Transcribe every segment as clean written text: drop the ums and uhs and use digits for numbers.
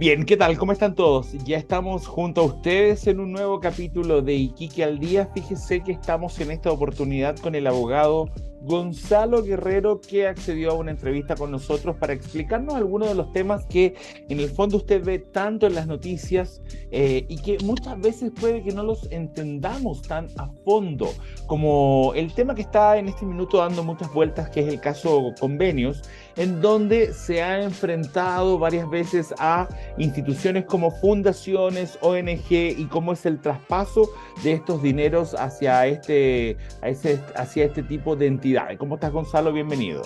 Bien, ¿qué tal? ¿Cómo están todos? Ya estamos junto a ustedes en un nuevo capítulo de Iquique al Día. Fíjese que estamos en esta oportunidad con el abogado Gonzalo Guerrero, que accedió a una entrevista con nosotros para explicarnos algunos de los temas que en el fondo usted ve tanto en las noticias y que muchas veces puede que no los entendamos tan a fondo, como el tema que está en este minuto dando muchas vueltas, que es el caso convenios, en donde se ha enfrentado varias veces a instituciones como fundaciones, ONG, y cómo es el traspaso de estos dineros hacia este tipo de entidades. ¿Cómo estás, Gonzalo? Bienvenido.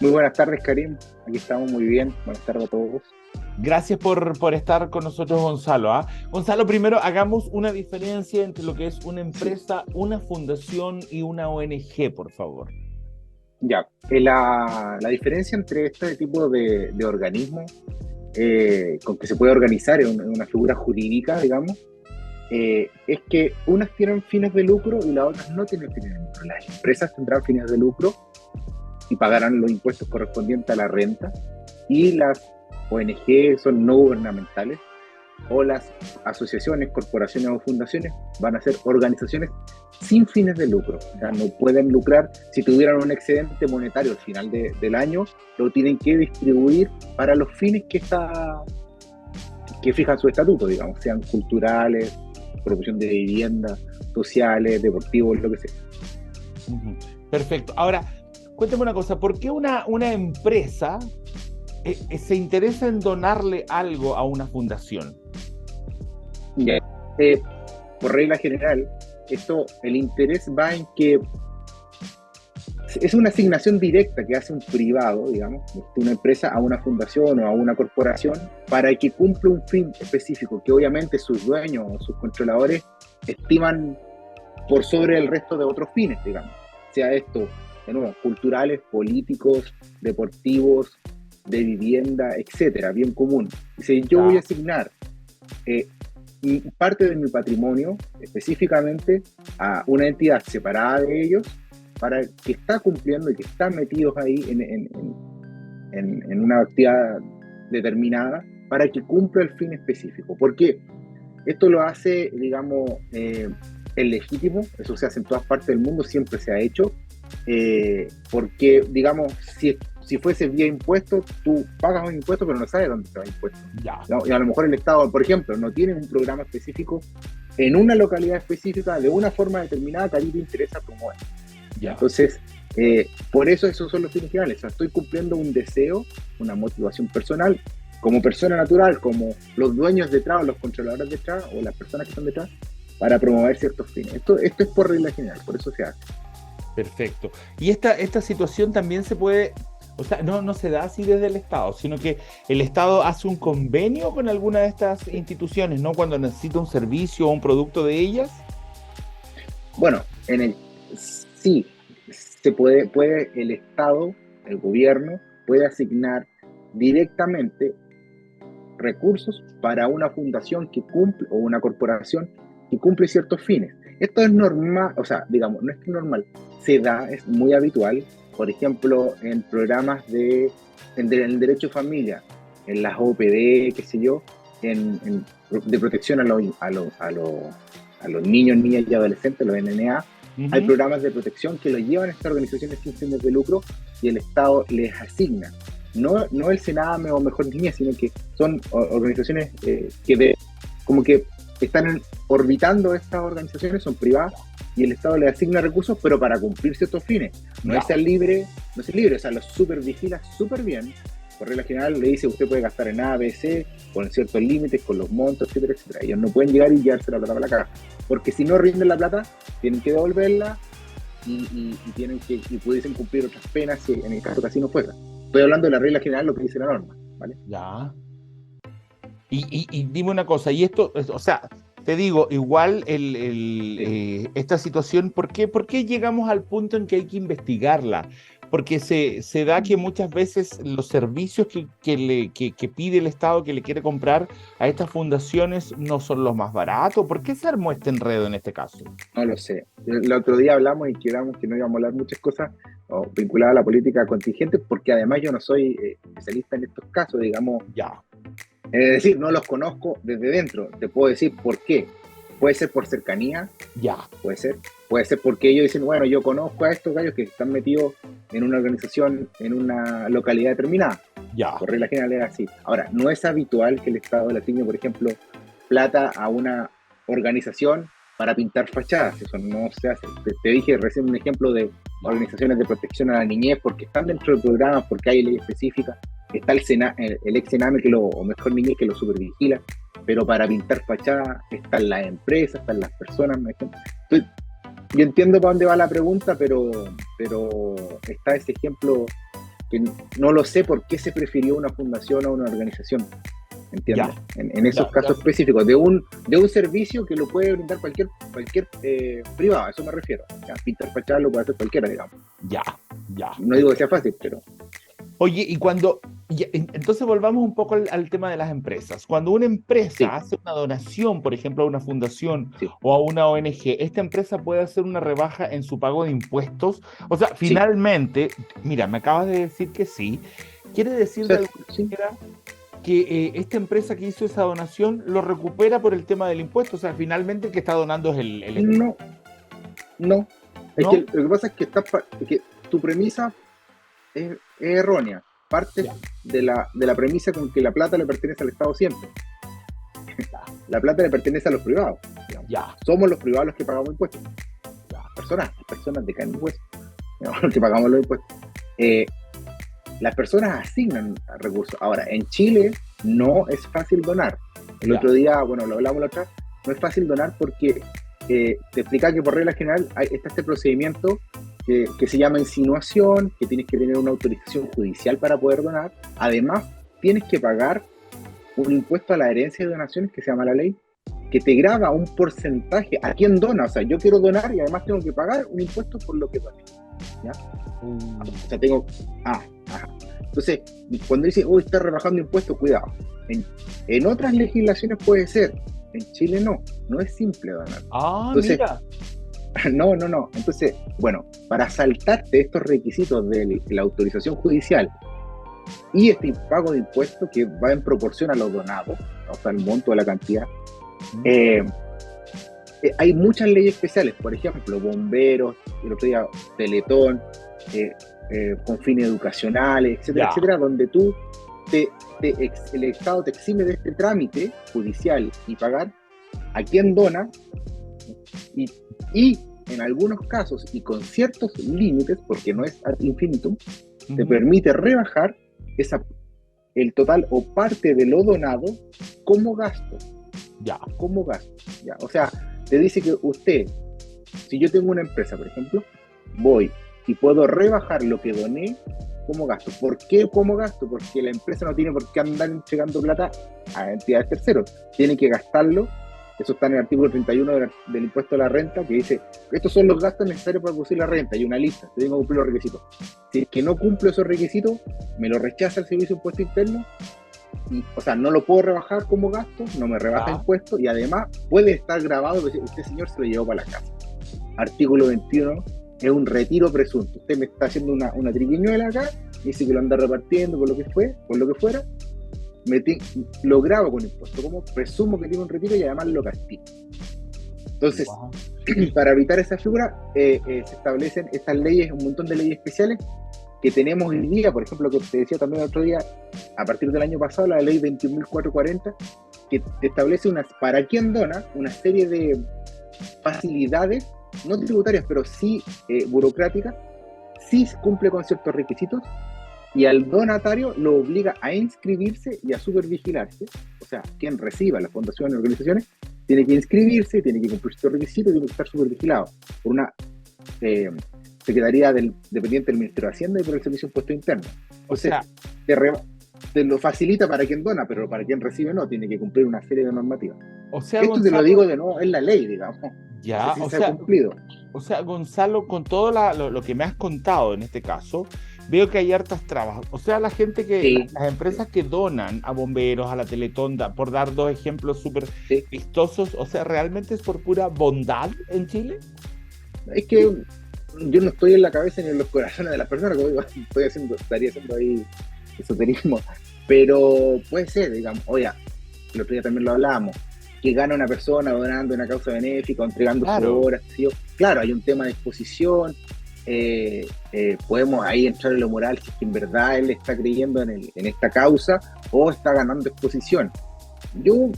Muy buenas tardes, Karim. Aquí estamos muy bien. Buenas tardes a todos. Gracias por estar con nosotros, Gonzalo. ¿Ah? Gonzalo, primero hagamos una diferencia entre lo que es una empresa, una fundación y una ONG, por favor. Ya, la diferencia entre este tipo de organismo con que se puede organizar en una figura jurídica, digamos, es que unas tienen fines de lucro y las otras no tienen fines de lucro. Las empresas tendrán fines de lucro y pagarán los impuestos correspondientes a la renta, y las ONG son no gubernamentales, o las asociaciones, corporaciones o fundaciones van a ser organizaciones sin fines de lucro. O sea, no pueden lucrar. Si tuvieran un excedente monetario al final del año, lo tienen que distribuir para los fines que fijan su estatuto, digamos, sean culturales, promoción de vivienda, sociales, deportivos, lo que sea. Ujú. Perfecto. Ahora, cuéntame una cosa, ¿por qué una empresa se interesa en donarle algo a una fundación? Ya. Eh, por regla general, el interés va en que es una asignación directa que hace un privado, digamos, de una empresa a una fundación o a una corporación para que cumpla un fin específico que obviamente sus dueños o sus controladores estiman por sobre el resto de otros fines, digamos. Sea esto, de nuevo, culturales, políticos, deportivos, de vivienda, etcétera, bien común. Dice, yo voy a Ya. asignar eh, parte de mi patrimonio específicamente a una entidad separada de ellos, para que está cumpliendo y que están metidos ahí en una actividad determinada, para que cumpla el fin específico. Porque esto lo hace, digamos, es legítimo, eso se hace en todas partes del mundo, siempre se ha hecho, porque, digamos, si fuese vía impuestos, tú pagas un impuesto, pero no sabes dónde se va el impuesto. Ya. ¿No? Y a lo mejor el Estado, por ejemplo, no tiene un programa específico en una localidad específica, de una forma determinada que a ti te interesa promover. Ya. Entonces, por eso esos son los fines finales. O sea, estoy cumpliendo un deseo, una motivación personal, como persona natural, como los dueños detrás, los controladores detrás, o las personas que están detrás, para promover ciertos fines. Esto es por regla general, por eso se hace. Perfecto. Y esta situación también se puede, o sea, no se da así desde el Estado, sino que el Estado hace un convenio con alguna de estas instituciones, ¿no? Cuando necesita un servicio o un producto de ellas. Bueno, sí, puede el Estado, el gobierno, puede asignar directamente recursos para una fundación que cumple, o una corporación que cumple ciertos fines. Esto es normal, o sea, digamos, no es que es normal, se da, es muy habitual, por ejemplo, en programas en el derecho a familia, en las OPD, qué sé yo, de protección a los niños, niñas y adolescentes, los NNA. Hay Ujú. programas de protección que los llevan estas organizaciones sin fines de lucro, y el Estado les asigna. No el Sename o Mejor Niña, sino que son organizaciones como que están orbitando estas organizaciones, son privadas, y el Estado les asigna recursos, pero para cumplir ciertos fines. No es Ya. ser libre, no es libre, o sea, los supervigila súper bien. Por regla general le dice, usted puede gastar en A, B, C, con ciertos límites, con los montos, etcétera, etcétera. Ellos no pueden llegar y llevarse la plata para la caja, porque si no rinden la plata, tienen que devolverla, tienen y pudiesen cumplir otras penas si en el caso que así no fuera. Estoy hablando de la regla general, lo que dice la norma, ¿vale? Ya. Y dime una cosa, y esto, o sea, te digo, igual Sí. esta situación, por qué llegamos al punto en que hay que investigarla? Porque se da que muchas veces los servicios que pide el Estado, que le quiere comprar a estas fundaciones, no son los más baratos. ¿Por qué se armó este enredo en este caso? No lo sé. El otro día hablamos y quedamos que no íbamos a hablar muchas cosas vinculadas a la política contingente, porque además yo no soy especialista en estos casos, digamos. Ya. Es decir, no los conozco desde dentro. Te puedo decir por qué. Puede ser por cercanía, Ya, puede ser. Puede ser porque ellos dicen, bueno, yo conozco a estos gallos que están metidos en una organización, en una localidad determinada. ya, Por regla general es así. ahora, no es habitual que el Estado le asigne, por ejemplo, plata a una organización para pintar fachadas. Eso no se hace. Te dije recién un ejemplo de organizaciones de protección a la niñez porque están dentro del programa, porque hay ley específica. Está el ex Sename, o mejor niñez, que lo supervigila, pero para pintar fachadas están las empresas, están las personas. Yo entiendo para dónde va la pregunta, pero está ese ejemplo que no lo sé por qué se prefirió una fundación a una organización. ¿Entiendes? ya, En esos ya, casos ya, específicos, de un servicio que lo puede brindar cualquier privado, a eso me refiero. Ya, pintar fachada lo puede hacer cualquiera, digamos. ya, ya. No digo que sea fácil, pero Oye, entonces volvamos un poco al tema de las empresas. Cuando una sí, empresa hace una donación, por ejemplo, a una fundación sí, o a una ONG, esta empresa puede hacer una rebaja en su pago de impuestos. O sea, sí. finalmente, mira, me acabas de decir que sí. ¿Quiere decir O de sea, alguna sí. manera que esta empresa que hizo esa donación lo recupera por el tema del impuesto? O sea, finalmente el que está donando es el Estado, No, no. Es que ¿no? lo que pasa es que tu premisa es errónea. Partes Ya, de la premisa con que la plata le pertenece al Estado siempre. ya, La plata le pertenece a los privados, digamos. ya, Somos los privados los que pagamos impuestos. ya, Personas de carne y hueso, digamos, los que pagamos los impuestos. Eh, las personas asignan recursos. Ahora, en Chile no es fácil donar. El ya, otro día, bueno, lo hablamos la otra vez, no es fácil donar porque te explica que por regla general está este procedimiento que se llama insinuación, que tienes que tener una autorización judicial para poder donar. Además, tienes que pagar un impuesto a la herencia de donaciones que se llama la ley, que te grava un porcentaje a quien dona. O sea, yo quiero donar y además tengo que pagar un impuesto por lo que doné. ¿Ya? O sea, tengo. Ah, ajá. Entonces, cuando dice, uy, está rebajando impuestos, cuidado. En otras legislaciones puede ser, en Chile no es simple donar. Ah, Entonces, mira. no. Entonces, bueno, para saltarte estos requisitos de la autorización judicial y este pago de impuestos que va en proporción a los donados, o sea, el monto de la cantidad, eh, hay muchas leyes especiales, por ejemplo, bomberos, el otro día Teletón, con fines educacionales, etcétera, Ya, etcétera, donde el Estado te exime de este trámite judicial y pagar a quien dona, y en algunos casos y con ciertos límites, porque no es ad infinitum, te ujú, permite rebajar el total o parte de lo donado como gasto, ya, ¿ya? O sea, te dice que usted, si yo tengo una empresa, por ejemplo, voy y puedo rebajar lo que doné como gasto. ¿Por qué como gasto? Porque la empresa no tiene por qué andar entregando plata a entidades terceros. Tiene que gastarlo. Eso está en el artículo 31 del impuesto a la renta, que dice, estos son los gastos necesarios para producir la renta. Hay una lista, tengo que cumplir los requisitos. Si es que no cumplo esos requisitos, me lo rechaza el Servicio de Impuesto Interno. O sea, no lo puedo rebajar como gasto, no me rebaja impuestos, y además puede estar grabado que este señor se lo llevó para la casa. Artículo 21 es un retiro presunto. Usted me está haciendo una triquiñuela acá, dice que lo anda repartiendo por lo que fuera, lo grabo con impuesto, como presumo que tiene un retiro y además lo castigo. Entonces, wow, para evitar esa figura, se establecen estas leyes, un montón de leyes especiales que tenemos hoy día. Por ejemplo, que te decía también el otro día, a partir del año pasado, la ley 21.440, que te establece para quien dona una serie de facilidades, no tributarias, pero sí burocráticas, sí cumple con ciertos requisitos, y al donatario lo obliga a inscribirse y a supervigilarse. O sea, quien reciba las fundaciones y organizaciones tiene que inscribirse, tiene que cumplir ciertos requisitos, tiene que estar supervigilado por una Secretaría dependiente del Ministerio de Hacienda y por el Servicio de Impuesto Interno. o Entonces, sea, te lo facilita para quien dona, pero para quien recibe no, tiene que cumplir una serie de normativas. Esto te lo Gonzalo, digo de nuevo, es la ley, digamos. No sé ya, si se ha cumplido. Gonzalo, con todo lo que me has contado en este caso, veo que hay hartas trabas. O sea, la gente Sí, las empresas que donan a bomberos, a la Teletón, por dar dos ejemplos súper sí. vistosos, o sea, ¿realmente es por pura bondad en Chile? Es que yo no estoy en la cabeza ni en los corazones de las personas, como digo, estaría haciendo ahí esoterismo. Pero puede ser, digamos, oye, el otro día también lo hablábamos, que gana una persona donando una causa benéfica o entregando su Claro, obra, ¿sí? Claro, hay un tema de exposición, podemos ahí entrar en lo moral, si es que en verdad él está creyendo en esta causa o está ganando exposición. Yo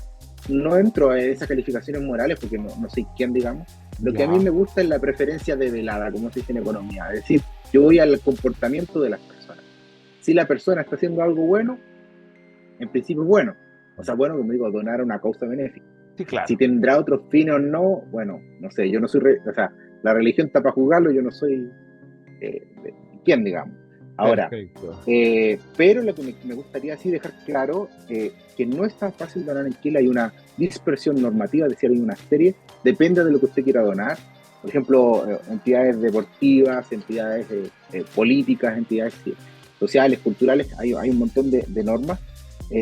no entro en esas calificaciones morales porque no soy quien, digamos. Lo que a mí ya, me gusta es la preferencia de velada, como se dice en economía. Es decir, yo voy al comportamiento de las personas. Si la persona está haciendo algo bueno, en principio es bueno. O sea, bueno, como digo, donar a una causa benéfica. sí, Si claro. tendrá otros fines o no, bueno, no sé, yo no soy, o sea, la religión está para juzgarlo, yo no soy quién, digamos. Ahora, Perfecto. pero lo que me gustaría así dejar claro, que no es tan fácil donar en Chile, hay una dispersión normativa, es decir, hay una serie, depende de lo que usted quiera donar. Por ejemplo, entidades deportivas, entidades políticas, entidades sociales, culturales, hay un montón de normas,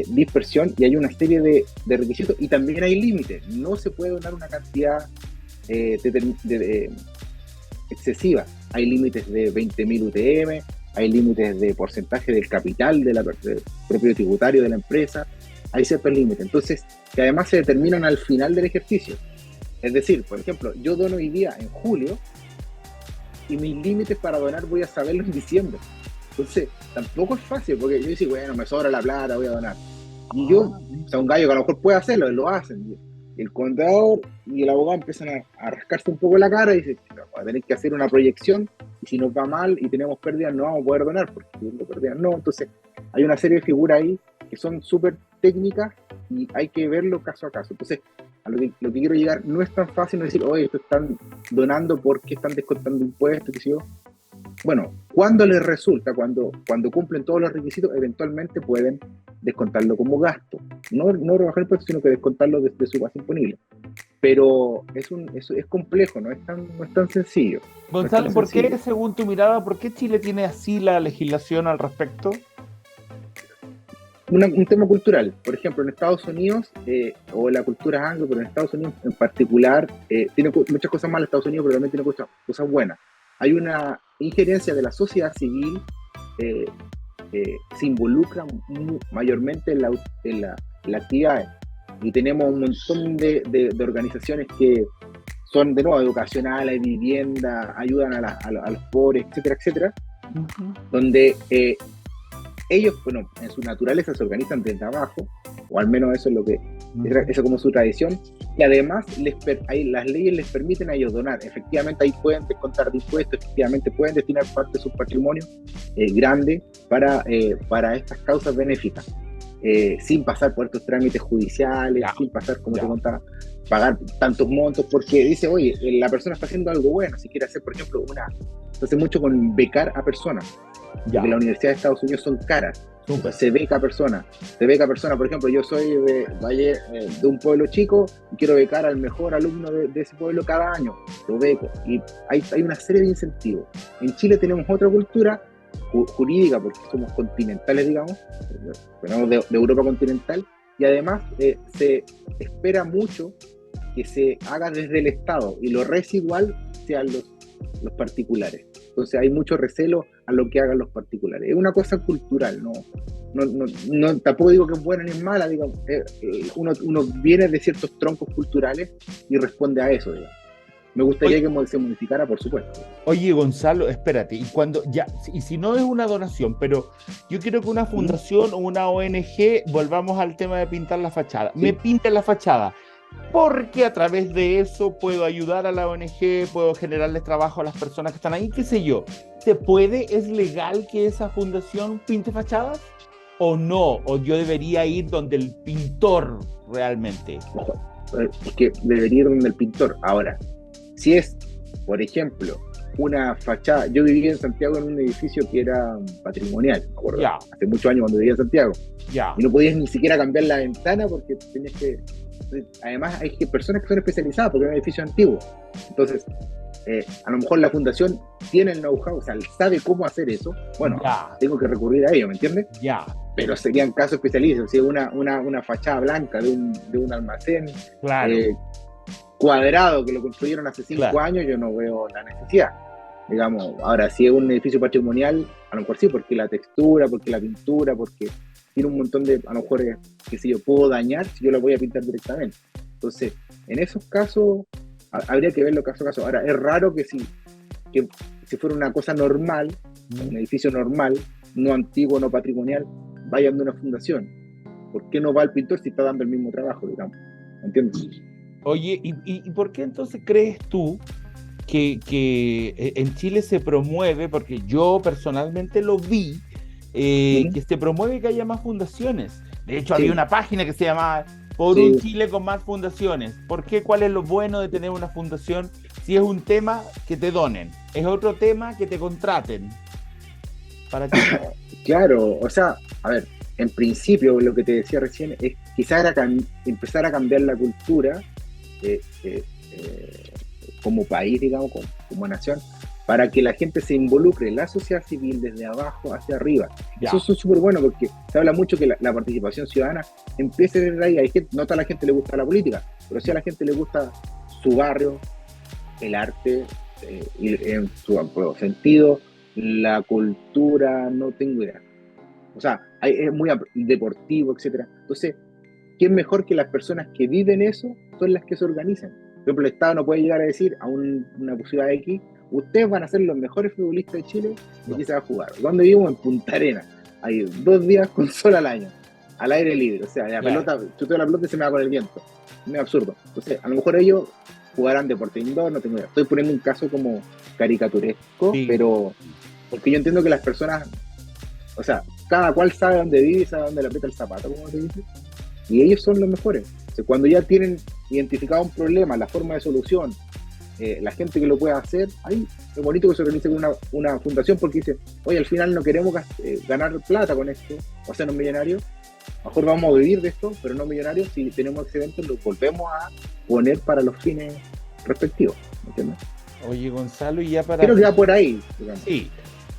dispersión, y hay una serie de requisitos, y también hay límites. No se puede donar una cantidad excesiva. Hay límites de 20.000 UTM, hay límites de porcentaje del capital del propio tributario de la empresa, hay ciertos límites. Entonces, que además se determinan al final del ejercicio. Es decir, por ejemplo, yo dono hoy día en julio y mis límites para donar voy a saberlo en diciembre. Entonces, tampoco es fácil, porque yo digo, bueno, me sobra la plata, voy a donar. Y yo, Ah, o sea, un gallo que a lo mejor puede hacerlo, lo hacen. El contador y el abogado empiezan a rascarse un poco la cara y dicen, va a tener que hacer una proyección, y si nos va mal y tenemos pérdidas, no vamos a poder donar, porque si tenemos pérdidas, no. Entonces, hay una serie de figuras ahí que son súper técnicas y hay que verlo caso a caso. Entonces, a lo que quiero llegar, no es tan fácil no decir, oye, esto están donando porque están descontando impuestos, qué sé yo. Bueno, cuando les resulta, cuando cumplen todos los requisitos, eventualmente pueden descontarlo como gasto. No rebajar el precio, sino que descontarlo desde su base imponible. Pero es complejo, no es tan sencillo. No es tan Gonzalo, ¿por qué, sencillo. según tu mirada, por qué Chile tiene así la legislación al respecto? Un tema cultural, por ejemplo, en Estados Unidos, o la cultura anglo, pero en Estados Unidos en particular, tiene muchas cosas malas Estados Unidos, pero también tiene cosas buenas. Hay una injerencia de la sociedad civil, eh, se involucra mayormente en la actividad. Y tenemos un montón de organizaciones que son, de nuevo, educacionales, vivienda, ayudan a los pobres, etcétera, etcétera, Ujú. donde ellos, bueno, en su naturaleza se organizan desde abajo, o al menos eso es lo que, esa es como su tradición, y además las leyes les permiten a ellos donar. Efectivamente, ahí pueden descontar de impuestos, efectivamente pueden destinar parte de su patrimonio grande para estas causas benéficas, sin pasar por estos trámites judiciales, Ya, sin pasar, como te ya, contaba, pagar tantos montos, porque dice, oye, la persona está haciendo algo bueno, si quiere hacer, por ejemplo, se hace mucho con becar a personas, porque ya. las universidades de Estados Unidos son caras. Súper. Entonces se beca a personas, por ejemplo, yo soy de un pueblo chico y quiero becar al mejor alumno de ese pueblo cada año, lo beco. Y hay una serie de incentivos. En Chile tenemos otra cultura jurídica, porque somos continentales, digamos, venimos de Europa continental, y además se espera mucho que se haga desde el Estado, y lo residual sean los particulares. Entonces hay mucho recelo a lo que hagan los particulares. Es una cosa cultural, tampoco digo que es buena ni es mala, digamos, uno viene de ciertos troncos culturales y responde a eso, digamos. Me gustaría que se modificara, por supuesto. Oye, Gonzalo, espérate, y cuando ya, y si no es una donación, pero yo quiero que una ¿Mm? fundación o una ONG, volvamos al tema de pintar la fachada, me ¿Sí? pinte la fachada, porque a través de eso puedo ayudar a la ONG, puedo generarles trabajo a las personas que están ahí, qué sé yo. ¿Se puede, es legal que esa fundación pinte fachadas? ¿O no? ¿O yo debería ir donde el pintor realmente? Ojo, es que debería ir donde el pintor. Ahora, si es, por ejemplo, una fachada, yo vivía en Santiago en un edificio que era patrimonial, me acuerdo, Ya, hace muchos años cuando vivía en Santiago, ya, y no podías ni siquiera cambiar la ventana porque tenías que, además hay personas que son especializadas porque es un edificio antiguo. Entonces, a lo mejor la fundación tiene el know-how, o sea, sabe cómo hacer eso. Bueno, ya, tengo que recurrir a ello, ¿me entiendes? ya, Pero serían casos especializados, si una fachada blanca de un almacén claro, eh, cuadrado que lo construyeron hace 5 claro. años, yo no veo la necesidad. Digamos, ahora, si es un edificio patrimonial, a lo mejor sí, porque la textura, porque la pintura, porque tiene un montón de, a lo mejor, qué sé yo, puedo dañar si yo la voy a pintar directamente. Entonces, en esos casos, habría que verlo caso a caso. Ahora, es raro que si fuera una cosa normal, un edificio normal, no antiguo, no patrimonial, vayan de una fundación. ¿Por qué no va el pintor si está dando el mismo trabajo, digamos? ¿Entiendes? Oye, ¿y por qué entonces crees tú que en Chile se promueve, porque yo personalmente lo vi, que se promueve que haya más fundaciones? De hecho, Sí. había una página que se llamaba Por Sí. un Chile con más fundaciones. ¿Por qué? ¿Cuál es lo bueno de tener una fundación? Si es un tema, que te donen. Es otro tema, que te contraten. ¿Para qué? Claro, o sea, a ver, en principio lo que te decía recién es quizás era empezar a cambiar la cultura eh, eh, eh, como país, digamos, como nación, para que la gente se involucre en la sociedad civil desde abajo hacia arriba. Ya. Eso es súper bueno porque se habla mucho que la participación ciudadana empiece desde ahí. No a toda la gente le gusta la política, pero sí a la gente le gusta su barrio, el arte, y en su amplio sentido, la cultura, no tengo idea. O sea, es muy deportivo, etcétera. Entonces, ¿quién mejor que las personas que viven eso son las que se organizan? Por ejemplo, el Estado no puede llegar a decir a una ciudad X, ustedes van a ser los mejores futbolistas de Chile y aquí se va a jugar. Cuando vivimos en Punta Arenas, hay 2 días con sol al año, al aire libre, o sea, la pelota, chuteo la pelota y se me va con el viento. Es muy absurdo. Entonces, a lo mejor ellos jugarán deporte indoor, no tengo idea. Estoy poniendo un caso como caricaturesco, Sí. pero porque yo entiendo que las personas, o sea, cada cual sabe dónde vive y sabe dónde le aprieta el zapato, como se dice, y ellos son los mejores. O sea, cuando ya tienen identificado un problema, la forma de solución, la gente que lo pueda hacer, ahí es bonito que se organice una fundación porque dice, oye, al final no queremos ganar plata con esto, o sea, no millonarios, a lo mejor vamos a vivir de esto, pero no millonarios, si tenemos excedentes lo volvemos a poner para los fines respectivos, ¿entiendes? Oye, Gonzalo, y ya para... Creo que va por ahí, digamos. Sí,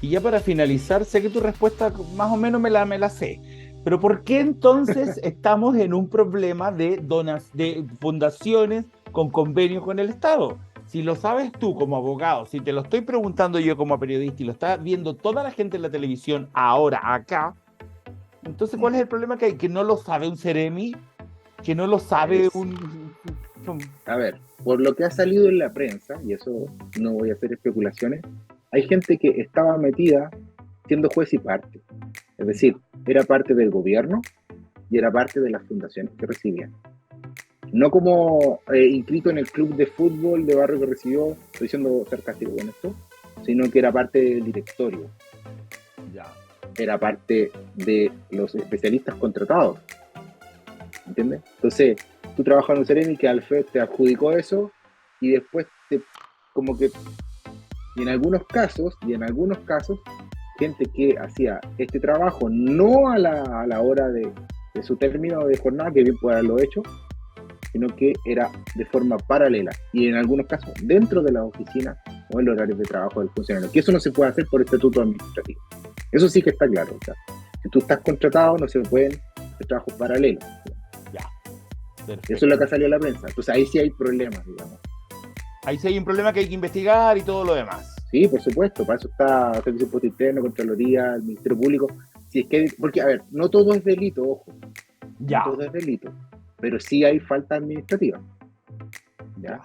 y ya para finalizar, sé que tu respuesta más o menos me la sé, pero ¿por qué entonces estamos en un problema de fundaciones con convenios con el Estado? Si lo sabes tú como abogado, si te lo estoy preguntando yo como periodista y lo está viendo toda la gente en la televisión ahora, acá, entonces ¿cuál es el problema que hay? ¿Que no lo sabe un Ceremi? ¿Que no lo sabe A ver, por lo que ha salido en la prensa, y eso no voy a hacer especulaciones, hay gente que estaba metida siendo juez y parte. Es decir, era parte del gobierno y era parte de las fundaciones que recibían. No como inscrito en el club de fútbol de barrio que recibió, estoy siendo sarcástico con esto, sino que era parte del directorio. Ya. Era parte de los especialistas contratados. ¿Entiendes? Entonces, tú trabajas en un Ceremi que Alfred te adjudicó eso y después como que, y en algunos casos, gente que hacía este trabajo no a la hora de su término de jornada, que bien puede haberlo hecho, sino que era de forma paralela y en algunos casos dentro de la oficina o en los horarios de trabajo del funcionario, que eso no se puede hacer por estatuto administrativo. Eso sí que está claro. O sea, si tú estás contratado, no se pueden hacer trabajos paralelos. Ya. Perfecto. Eso es lo que ha salido en la prensa. Entonces ahí sí hay problemas, digamos. Ahí sí hay un problema que hay que investigar y todo lo demás. Sí, por supuesto. Para eso está el Servicio de Impuesto Interno, Contraloría, el Ministerio Público. Si es que, porque, a ver, no todo es delito, ojo. Ya. No todo es delito. Pero sí hay falta administrativa. ¿Ya?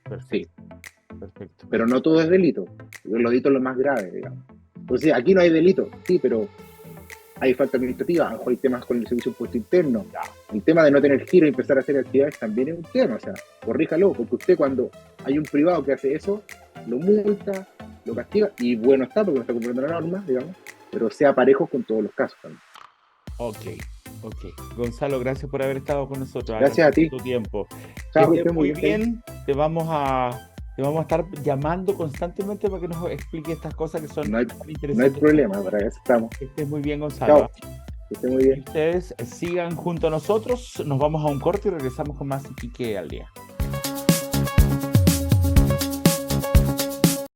Perfecto. Sí. Perfecto. Pero no todo es delito. Los delitos son los más graves, digamos. Entonces, aquí no hay delito, sí, pero hay falta administrativa, a lo mejor hay temas con el Servicio de Impuesto Interno. Ya. El tema de no tener giro y empezar a hacer actividades también es un tema, o sea, corríjalo, porque usted cuando hay un privado que hace eso, lo multa, lo castiga, y bueno está, porque no está cumpliendo la norma, digamos, pero sea parejo con todos los casos también. Ok. Gonzalo, gracias por haber estado con nosotros. Gracias a ti. Tu tiempo. Chao, que estés muy bien. bien. Te vamos a estar llamando constantemente para que nos explique estas cosas que son no hay interesantes. No hay problema, para eso estamos. Que estés muy bien, Gonzalo. Chao. Que estés muy bien. Ustedes sigan junto a nosotros. Nos vamos a un corte y regresamos con más Iquique al día.